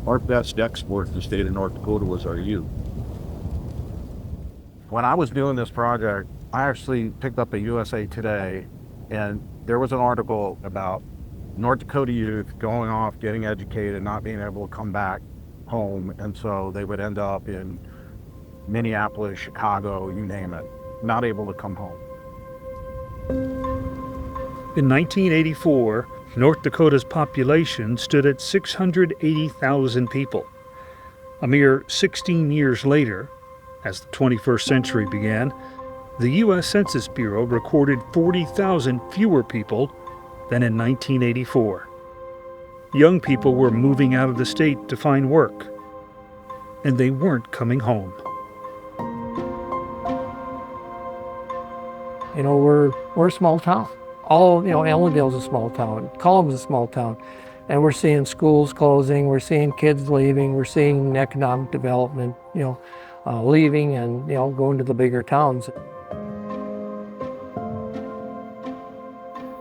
Our best export in the state of North Dakota was our youth. When I was doing this project, I actually picked up a USA Today, and there was an article about North Dakota youth going off, getting educated, not being able to come back home, and so they would end up in Minneapolis, Chicago, you name it, not able to come home. In 1984, North Dakota's population stood at 680,000 people. A mere 16 years later, as the 21st century began, the U.S. Census Bureau recorded 40,000 fewer people than in 1984. Young people were moving out of the state to find work, and they weren't coming home. You know, we're a small town. Ellendale's a small town, Cullum's a small town, and we're seeing schools closing, we're seeing kids leaving, we're seeing economic development, leaving and, going to the bigger towns.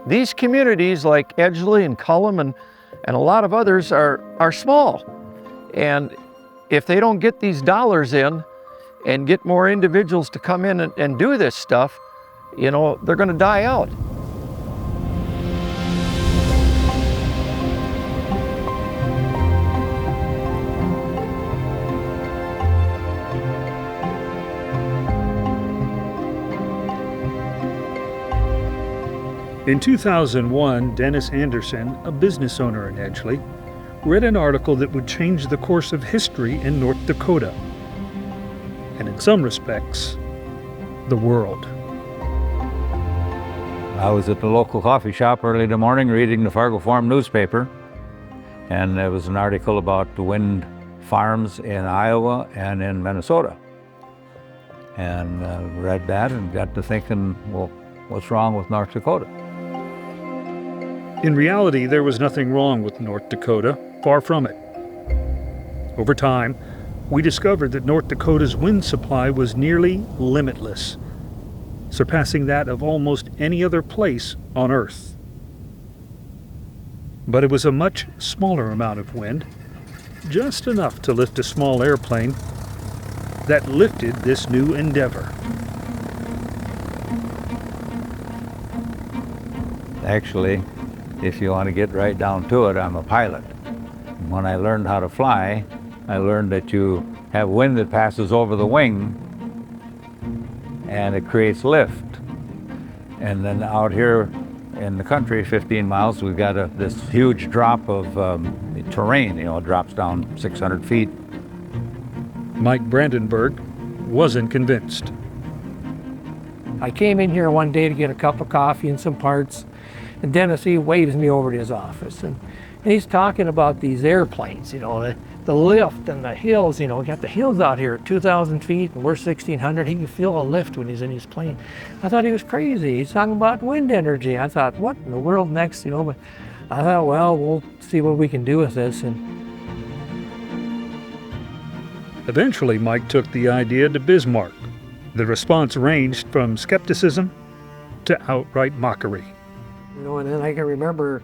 These communities like Edgeley and Cullum and a lot of others are small. And if they don't get these dollars in and get more individuals to come in and do this stuff, they're going to die out. In 2001, Dennis Anderson, a business owner in Edgeley, read an article that would change the course of history in North Dakota, and in some respects, the world. I was at the local coffee shop early in the morning reading the Fargo Forum newspaper, and there was an article about the wind farms in Iowa and in Minnesota. And read that and got to thinking, well, what's wrong with North Dakota? In reality, there was nothing wrong with North Dakota, far from it. Over time, we discovered that North Dakota's wind supply was nearly limitless, surpassing that of almost any other place on Earth. But it was a much smaller amount of wind, just enough to lift a small airplane, that lifted this new endeavor. Actually, if you want to get right down to it, I'm a pilot. When I learned how to fly, I learned that you have wind that passes over the wing and it creates lift. And then out here in the country, 15 miles, we've got this huge drop of terrain, it drops down 600 feet. Mike Brandenburg wasn't convinced. I came in here one day to get a cup of coffee and some parts, and Dennis, he waves me over to his office, and he's talking about these airplanes, the lift and the hills, we got the hills out here at 2,000 feet, and we're 1,600. He can feel a lift when he's in his plane. I thought he was crazy. He's talking about wind energy. I thought, what in the world next, but I thought, well, we'll see what we can do with this. And eventually, Mike took the idea to Bismarck. The response ranged from skepticism to outright mockery. And then I can remember,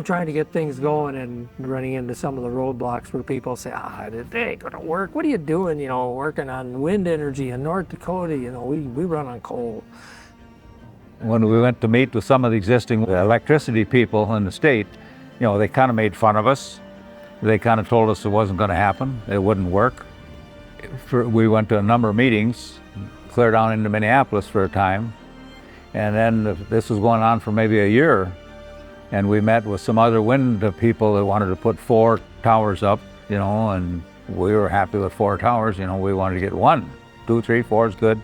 trying to get things going and running into some of the roadblocks where people say, it ain't gonna work. What are you doing, working on wind energy in North Dakota? We run on coal. When we went to meet with some of the existing electricity people in the state, they kind of made fun of us. They kind of told us it wasn't gonna happen, it wouldn't work. We went to a number of meetings, clear down into Minneapolis for a time. And then this was going on for maybe a year. And we met with some other wind people that wanted to put 4 towers up, and we were happy with 4 towers. We wanted to get 1, 2, 3, 4 is good.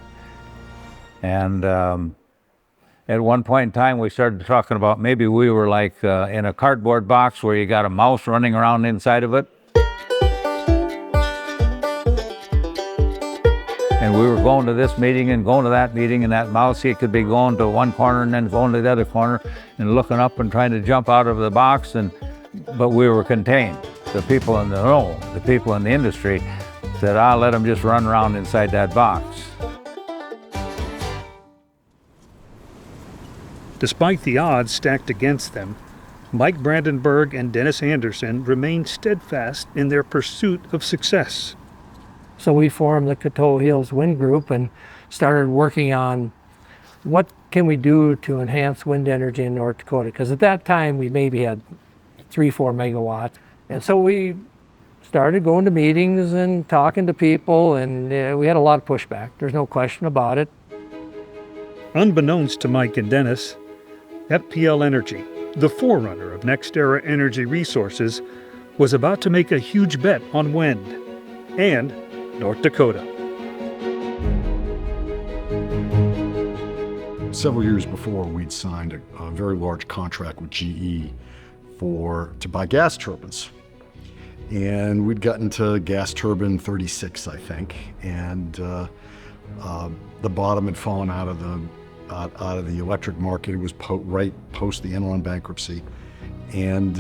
And at one point in time, we started talking about maybe we were like in a cardboard box where you got a mouse running around inside of it. And we were going to this meeting and going to that meeting, and that mouse, he could be going to one corner and then going to the other corner and looking up and trying to jump out of the box, but we were contained. The people in the know, the people in the industry said, I'll let them just run around inside that box. Despite the odds stacked against them, Mike Brandenburg and Dennis Anderson remained steadfast in their pursuit of success. So we formed the Coteau Hills Wind Group and started working on what can we do to enhance wind energy in North Dakota, because at that time we maybe had 3-4 megawatts. And so we started going to meetings and talking to people, and we had a lot of pushback. There's no question about it. Unbeknownst to Mike and Dennis, FPL Energy, the forerunner of NextEra Energy Resources, was about to make a huge bet on wind and North Dakota. Several years before, we'd signed a very large contract with GE to buy gas turbines. And we'd gotten to gas turbine 36, I think, and the bottom had fallen out of the electric market. It was right post the Enron bankruptcy, and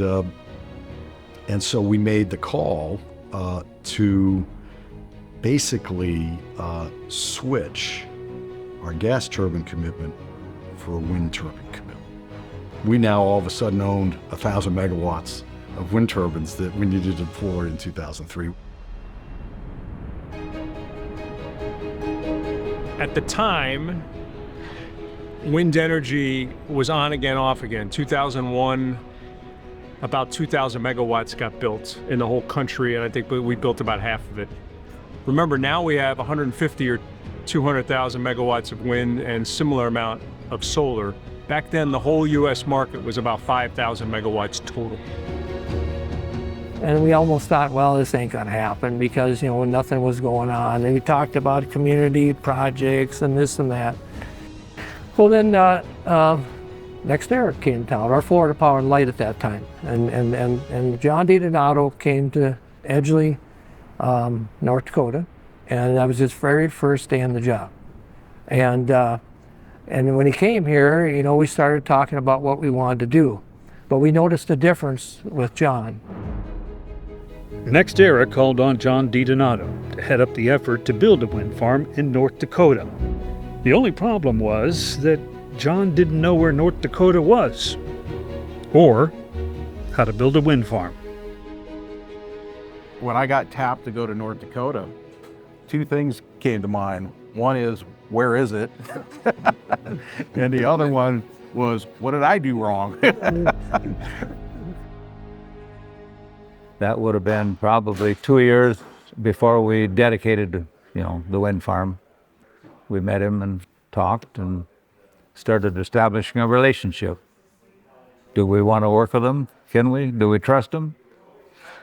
so we made the call to basically switch our gas turbine commitment for a wind turbine commitment. We now all of a sudden owned 1,000 megawatts of wind turbines that we needed to deploy in 2003. At the time, wind energy was on again, off again. 2001, about 2,000 megawatts got built in the whole country, and I think we built about half of it. Remember, now we have 150 or 200,000 megawatts of wind and similar amount of solar. Back then, the whole U.S. market was about 5,000 megawatts total. And we almost thought, well, this ain't gonna happen because, nothing was going on. And we talked about community projects and this and that. Well, then NextEra came to town, our Florida Power and Light at that time. And John DiDonato came to Edgeley, North Dakota, and that was his very first day on the job. And when he came here, we started talking about what we wanted to do. But we noticed a difference with John. NextEra called on John DiDonato to head up the effort to build a wind farm in North Dakota. The only problem was that John didn't know where North Dakota was, or how to build a wind farm. When I got tapped to go to North Dakota, two things came to mind. One is, where is it? And the other one was, what did I do wrong? That would have been probably 2 years before we dedicated, the wind farm. We met him and talked and started establishing a relationship. Do we want to work with him? Can we? Do we trust him?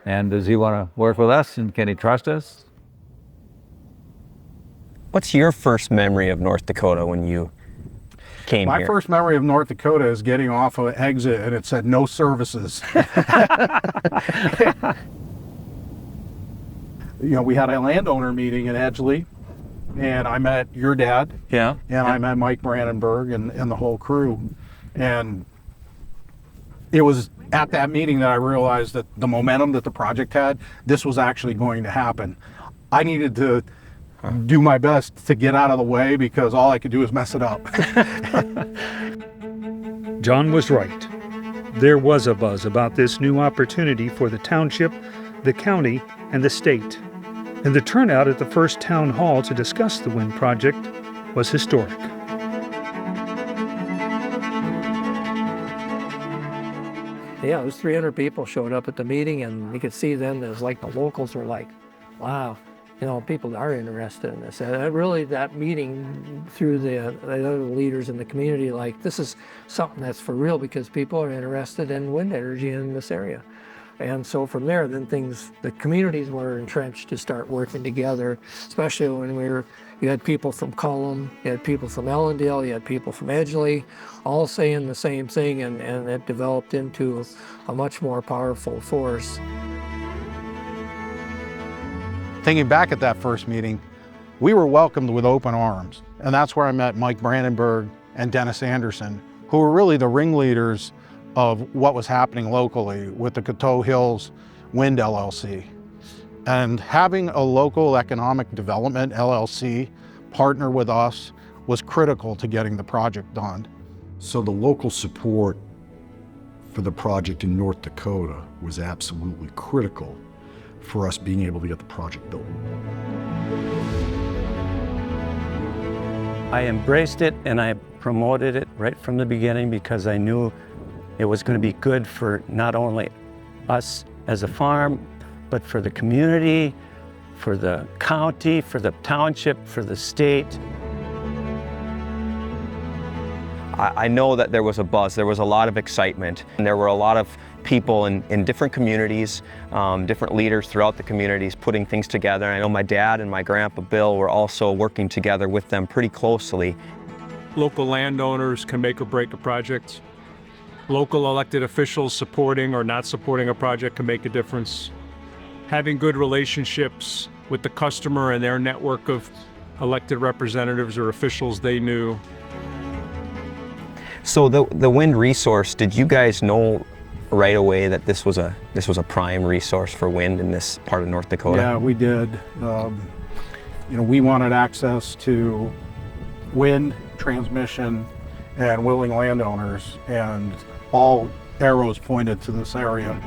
And does he want to work with us, and can he trust us? What's your first memory of North Dakota when you came here? My first memory of North Dakota is getting off an exit and it said no services. We had a landowner meeting in Edgeley, and I met your dad. Yeah. And I met Mike Brandenburg and the whole crew. And it was at that meeting that I realized that the momentum that the project had, this was actually going to happen. I needed to do my best to get out of the way because all I could do is mess it up. John was right. There was a buzz about this new opportunity for the township, the county, and the state. And the turnout at the first town hall to discuss the wind project was historic. Yeah, it was 300 people showed up at the meeting, and you could see then there's like the locals were like, wow, people are interested in this. And really that meeting through the other leaders in the community, like this is something that's for real because people are interested in wind energy in this area. And so from there, then the communities were entrenched to start working together, especially when you had people from Cullum, you had people from Ellendale, you had people from Edgeley, all saying the same thing, and it developed into a much more powerful force. Thinking back at that first meeting, we were welcomed with open arms. And that's where I met Mike Brandenburg and Dennis Anderson, who were really the ringleaders of what was happening locally with the Coteau Hills Wind LLC. And having a local economic development LLC partner with us was critical to getting the project done. So the local support for the project in North Dakota was absolutely critical for us being able to get the project built. I embraced it and I promoted it right from the beginning because I knew it was going to be good for not only us as a farm, but for the community, for the county, for the township, for the state. I know that there was a buzz, there was a lot of excitement, and there were a lot of people in different communities, different leaders throughout the communities putting things together. I know my dad and my grandpa Bill were also working together with them pretty closely. Local landowners can make or break a project. Local elected officials supporting or not supporting a project can make a difference. Having good relationships with the customer and their network of elected representatives or officials they knew. So the wind resource, did you guys know right away that this was a prime resource for wind in this part of North Dakota? Yeah, we did. We wanted access to wind, transmission, and willing landowners, and all arrows pointed to this area.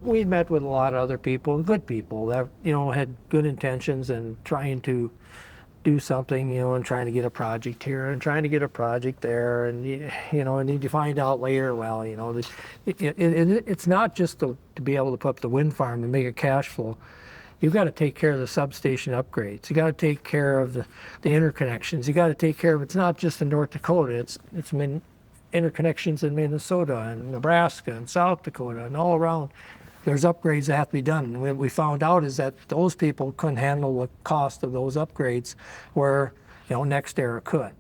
We met with a lot of other people, good people that, had good intentions and trying to do something, and trying to get a project here and trying to get a project there. And, and then you find out later, well, it's not just to be able to put up the wind farm and make a cash flow. You've got to take care of the substation upgrades. You got to take care of the interconnections. You got to take care of, it's not just in North Dakota, it's interconnections in Minnesota and Nebraska and South Dakota and all around. There's upgrades that have to be done. And what we found out is that those people couldn't handle the cost of those upgrades where, NextEra could.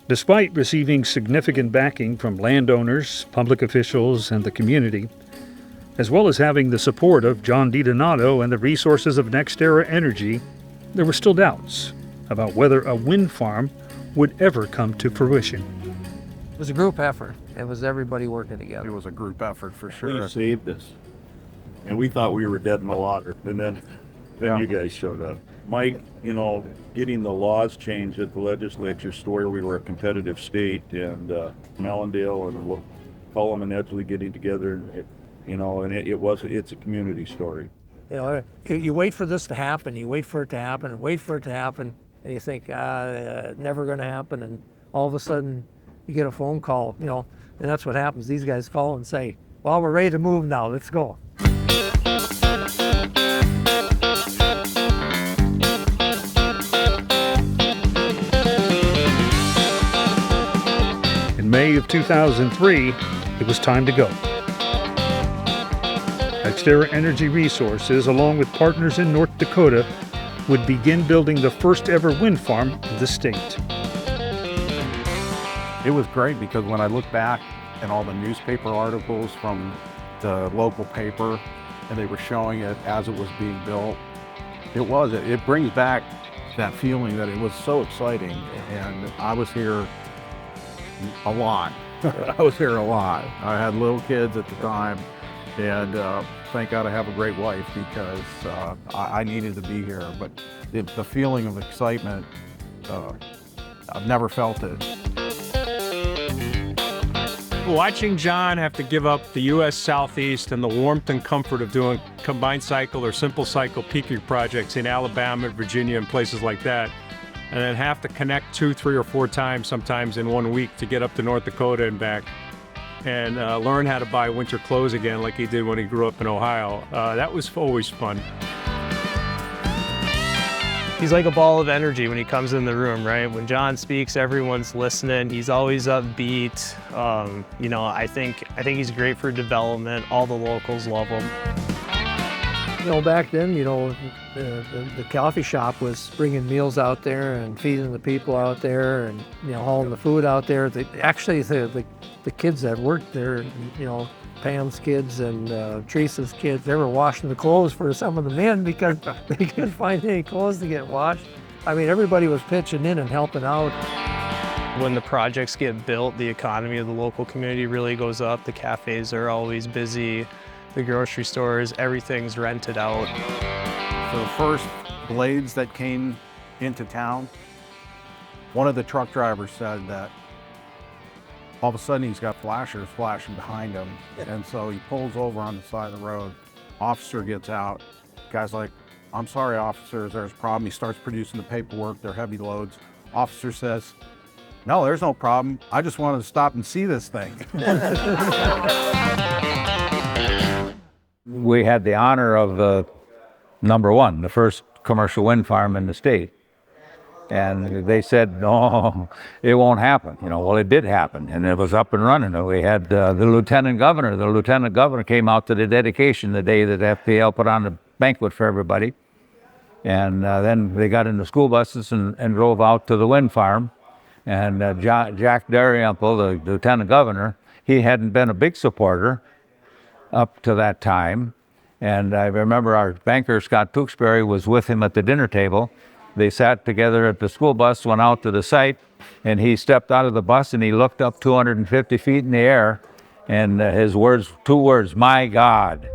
Despite receiving significant backing from landowners, public officials, and the community, as well as having the support of John DiDonato and the resources of NextEra Energy, there were still doubts about whether a wind farm would ever come to fruition. It was a group effort. It was everybody working together. It was a group effort for sure. You saved us. And we thought we were dead in the water. And then you guys showed up. Mike, getting the laws changed at the legislature story, we were a competitive state, and Mellondale and Cullum and Edgeley getting together, it's a community story. You wait for this to happen, you wait for it to happen, and wait for it to happen, and you think, never going to happen, and all of a sudden you get a phone call, and that's what happens. These guys call and say, well, we're ready to move now, let's go. In May of 2003, it was time to go. NextEra Energy Resources, along with partners in North Dakota, would begin building the first ever wind farm in the state. It was great because when I look back at all the newspaper articles from the local paper and they were showing it as it was being built, it brings back that feeling that it was so exciting. And I was here a lot. I was here a lot. I had little kids at the time, and thank God I have a great wife because I needed to be here. But the feeling of excitement, I've never felt it. Watching John have to give up the U.S. Southeast and the warmth and comfort of doing combined cycle or simple cycle peaking projects in Alabama, Virginia, and places like that, and then have to connect 2, 3, or 4 times sometimes in 1 week to get up to North Dakota and back, and learn how to buy winter clothes again like he did when he grew up in Ohio. That was always fun. He's like a ball of energy when he comes in the room, right? When John speaks, everyone's listening. He's always upbeat. I think he's great for development. All the locals love him. Back then, the coffee shop was bringing meals out there and feeding the people out there and, hauling the food out there. The kids that worked there, Pam's kids and Teresa's kids, they were washing the clothes for some of the men because they couldn't find any clothes to get washed. I mean, everybody was pitching in and helping out. When the projects get built, the economy of the local community really goes up. The cafes are always busy. The grocery stores, everything's rented out. So the first blades that came into town, One of the truck drivers said that all of a sudden he's got flashers flashing behind him. And so he pulls over on the side of the road. Officer gets out. Guy's like, "I'm sorry, officers, there's a problem." He starts producing the paperwork. They're heavy loads. Officer says, "No, there's no problem. I just wanted to stop and see this thing." We had the honor of number one, the first commercial wind farm in the state. And they said, "No, it won't happen." Well, it did happen, and it was up and running. We had the lieutenant governor. The lieutenant governor came out to the dedication the day that FPL put on the banquet for everybody. And then they got in the school buses and drove out to the wind farm. And Jack Dalrymple, the lieutenant governor, he hadn't been a big supporter up to that time. And I remember our banker, Scott Tewksbury, was with him at the dinner table. They sat together at the school bus, went out to the site, and he stepped out of the bus and he looked up 250 feet in the air, and his words, 2 words, "My God."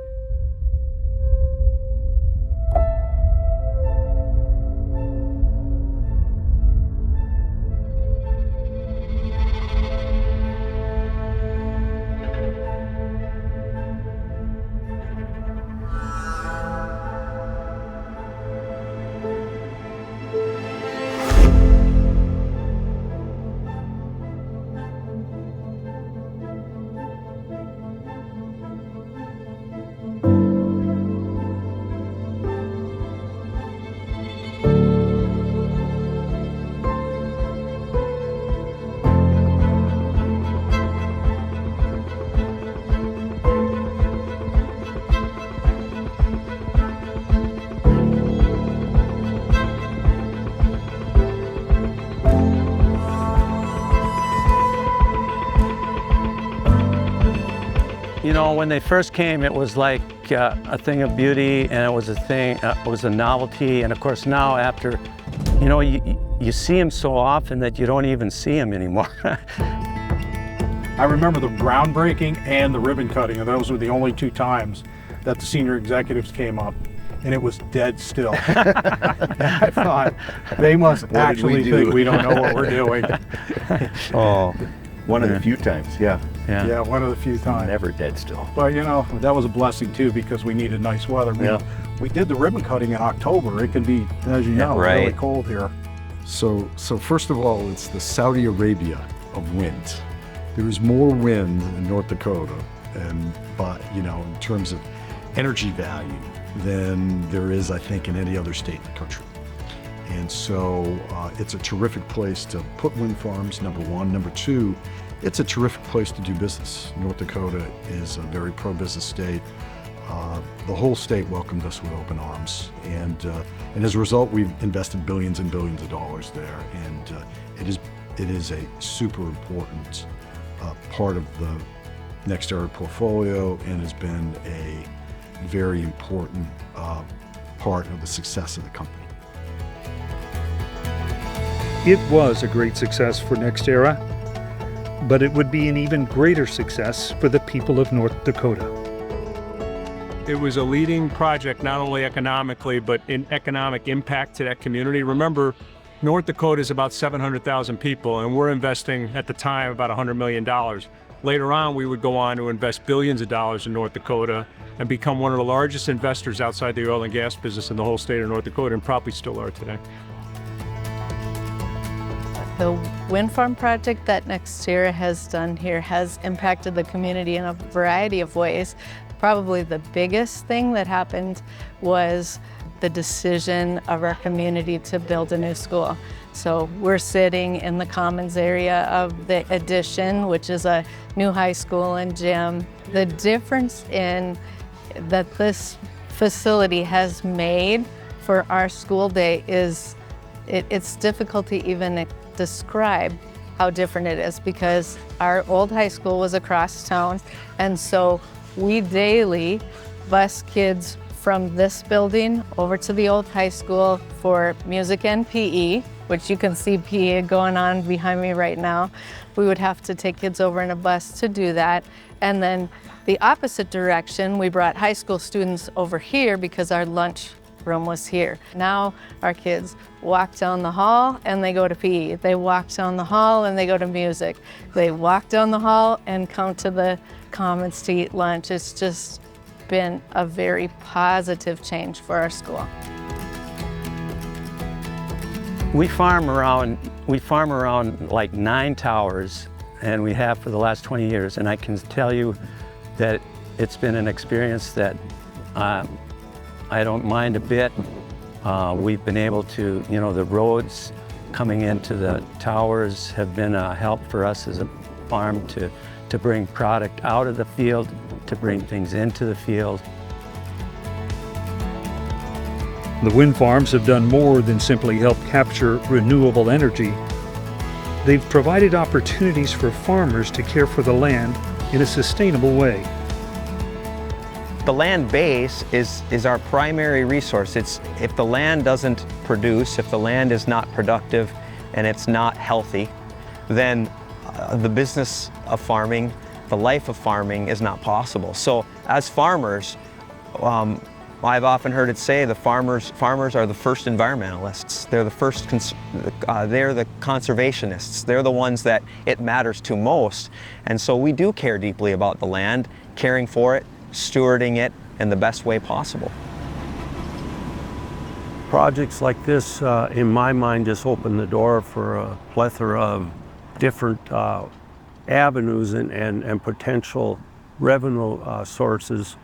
When they first came, it was like a thing of beauty, and it was a novelty. And of course now after, you see them so often that you don't even see them anymore. I remember the groundbreaking and the ribbon cutting, and those were the only 2 times that the senior executives came up, and it was dead still. I thought, they must actually think we don't know what we're doing. Oh, one of the few times, yeah. Yeah, one of the few times. Never dead still. But that was a blessing too, because we needed nice weather. We did the ribbon cutting in October. It can be, as you know, really cold here. So first of all, it's the Saudi Arabia of wind. There is more wind in North Dakota, in terms of energy value, than there is, I think, in any other state in the country. And so it's a terrific place to put wind farms, number one. Number two, it's a terrific place to do business. North Dakota is a very pro-business state. The whole state welcomed us with open arms. And as a result, we've invested billions and billions of dollars there. And it is a super important part of the NextEra portfolio, and has been a very important part of the success of the company. It was a great success for NextEra, but it would be an even greater success for the people of North Dakota. It was a leading project, not only economically, but in economic impact to that community. Remember, North Dakota is about 700,000 people, and we're investing at the time about $100 million. Later on, we would go on to invest billions of dollars in North Dakota and become one of the largest investors outside the oil and gas business in the whole state of North Dakota, and probably still are today. The wind farm project that NextEra has done here has impacted the community in a variety of ways. Probably the biggest thing that happened was the decision of our community to build a new school. So we're sitting in the commons area of the addition, which is a new high school and gym. The difference in that this facility has made for our school day is it's difficult to even describe how different it is, because our old high school was across town, and so we daily bus kids from this building over to the old high school for music and PE, which you can see PE going on behind me right now. We would have to take kids over in a bus to do that. And then the opposite direction, we brought high school students over here because our lunch room was here. Now our kids walk down the hall and they go to PE. They walk down the hall and they go to music. They walk down the hall and come to the commons to eat lunch. It's just been a very positive change for our school. We farm around like 9 towers, and we have for the last 20 years. And I can tell you that it's been an experience that I don't mind a bit. We've been able to, the roads coming into the towers have been a help for us as a farm to bring product out of the field, to bring things into the field. The wind farms have done more than simply help capture renewable energy. They've provided opportunities for farmers to care for the land in a sustainable way. The land base is our primary resource. If the land doesn't produce, if the land is not productive and it's not healthy, then the business of farming, the life of farming is not possible. So as farmers, I've often heard it say the farmers are the first environmentalists. They're the first, they're the conservationists. They're the ones that it matters to most. And so we do care deeply about the land, caring for it, stewarding it in the best way possible. Projects like this, in my mind, just open the door for a plethora of different avenues and potential revenue sources.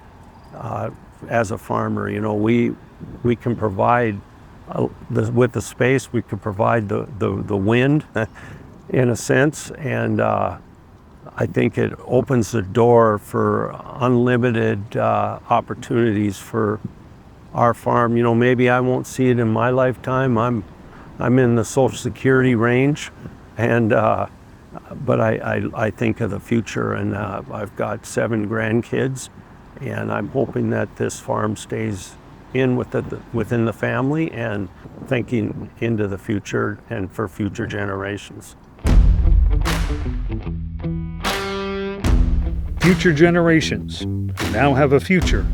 As a farmer, we can provide with the space. We can provide the wind, in a sense, and I think it opens the door for unlimited opportunities for our farm. Maybe I won't see it in my lifetime. I'm in the Social Security range, and but I think of the future, and I've got 7 grandkids. And I'm hoping that this farm stays within the family and thinking into the future and for future generations. Future generations now have a future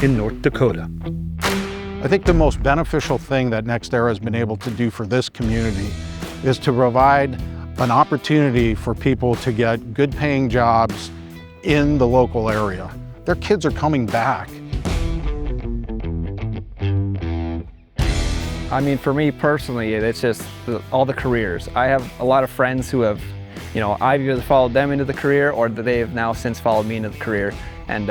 in North Dakota. I think the most beneficial thing that NextEra has been able to do for this community is to provide an opportunity for people to get good paying jobs in the local area. Their kids are coming back. I mean, for me personally, it's just all the careers. I have a lot of friends who have, I've either followed them into the career or they have now since followed me into the career. And,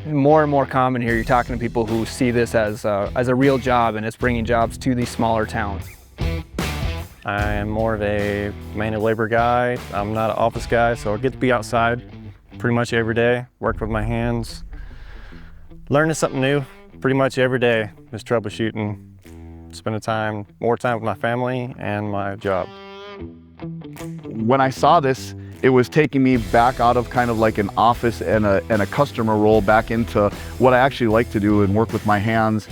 more and more common here, you're talking to people who see this as a real job, and it's bringing jobs to these smaller towns. I am more of a manual labor guy. I'm not an office guy, so I get to be outside pretty much every day, work with my hands, learning something new pretty much every day, just troubleshooting, spending more time with my family and my job. When I saw this, it was taking me back out of kind of like an office and a customer role back into what I actually like to do and work with my hands.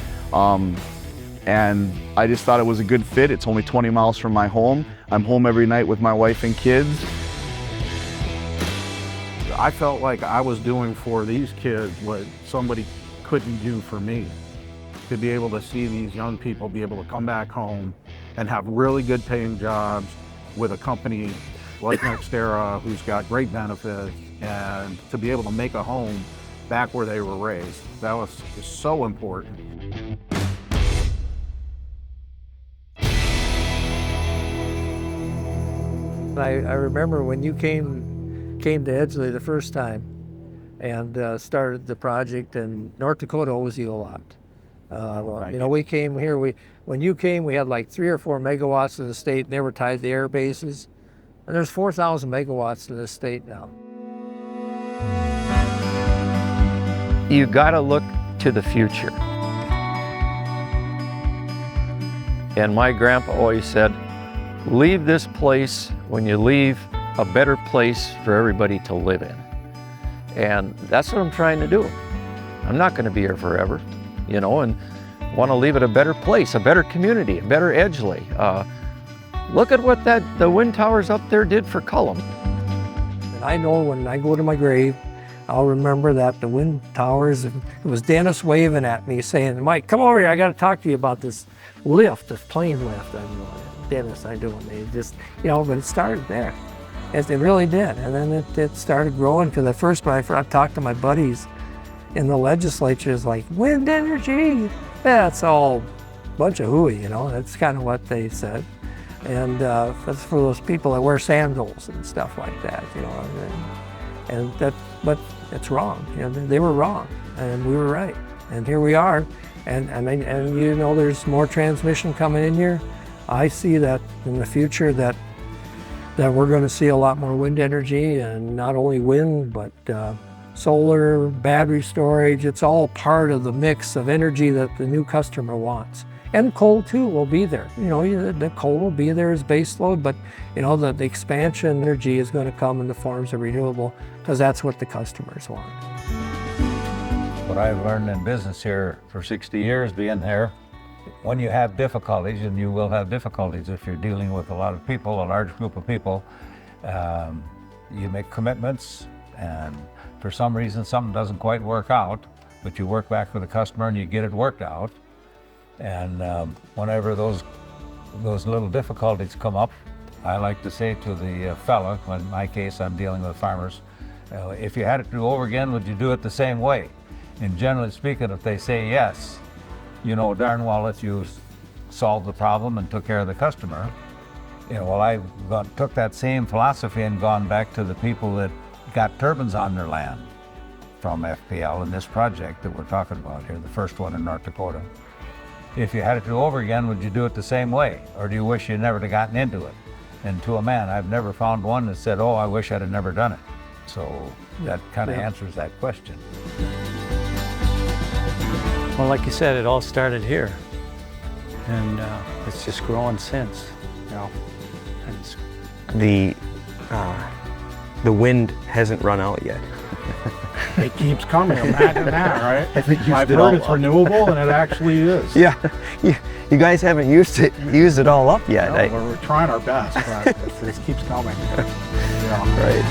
And I just thought it was a good fit. It's only 20 miles from my home. I'm home every night with my wife and kids. I felt like I was doing for these kids what somebody couldn't do for me. To be able to see these young people be able to come back home and have really good paying jobs with a company like NextEra, who's got great benefits, and to be able to make a home back where they were raised. That was so important. I remember when you came to Edgeley the first time and started the project, and North Dakota owes you a lot. We came here, when you came, we had like 3 or 4 megawatts in the state, and they were tied to air bases. And there's 4,000 megawatts in the state now. You gotta look to the future. And my grandpa always said, leave this place when you leave a better place for everybody to live in. And that's what I'm trying to do. I'm not gonna be here forever, and want to leave it a better place, a better community, a better Edgeley. Look at what the wind towers up there did for Cullum. And I know when I go to my grave, I'll remember that the wind towers, it was Dennis waving at me saying, Mike, come over here, I got to talk to you about this lift, this plane lift I'm doing. Dennis, I do it. They just, but it started there. It really did. And then it started growing, because at first when I talked to my buddies in the legislature, it's like, wind energy, that's all a bunch of hooey, that's kind of what they said. And that's for those people that wear sandals and stuff like that, but it's wrong. They were wrong, and we were right. And here we are, and there's more transmission coming in here. I see that in the future that we're going to see a lot more wind energy, and not only wind, but solar, battery storage. It's all part of the mix of energy that the new customer wants. And coal too will be there. The coal will be there as base load, but the expansion energy is going to come in the forms of renewable, because that's what the customers want. What I've learned in business here for 60 years being there, when you have difficulties, and you will have difficulties if you're dealing with a lot of people, a large group of people, you make commitments, and for some reason something doesn't quite work out, but you work back with the customer and you get it worked out. And whenever those little difficulties come up, I like to say to the fella, in my case I'm dealing with farmers, if you had it to do over again, would you do it the same way? And generally speaking, if they say yes, you know darn well that you solved the problem and took care of the customer. Well, I took that same philosophy and gone back to the people that got turbines on their land from FPL in this project that we're talking about here, the first one in North Dakota. If you had it to do over again, would you do it the same way? Or do you wish you never had gotten into it? And to a man, I've never found one that said, oh, I wish I'd have never done it. So that kind of answers that question. Well, like you said, it all started here, and it's just grown since. The wind hasn't run out yet. It keeps coming. Imagine that, right? I've heard it's renewable, and it actually is. Yeah, you guys haven't used it all up yet. No, we're trying our best, but it keeps coming. Yeah. Right.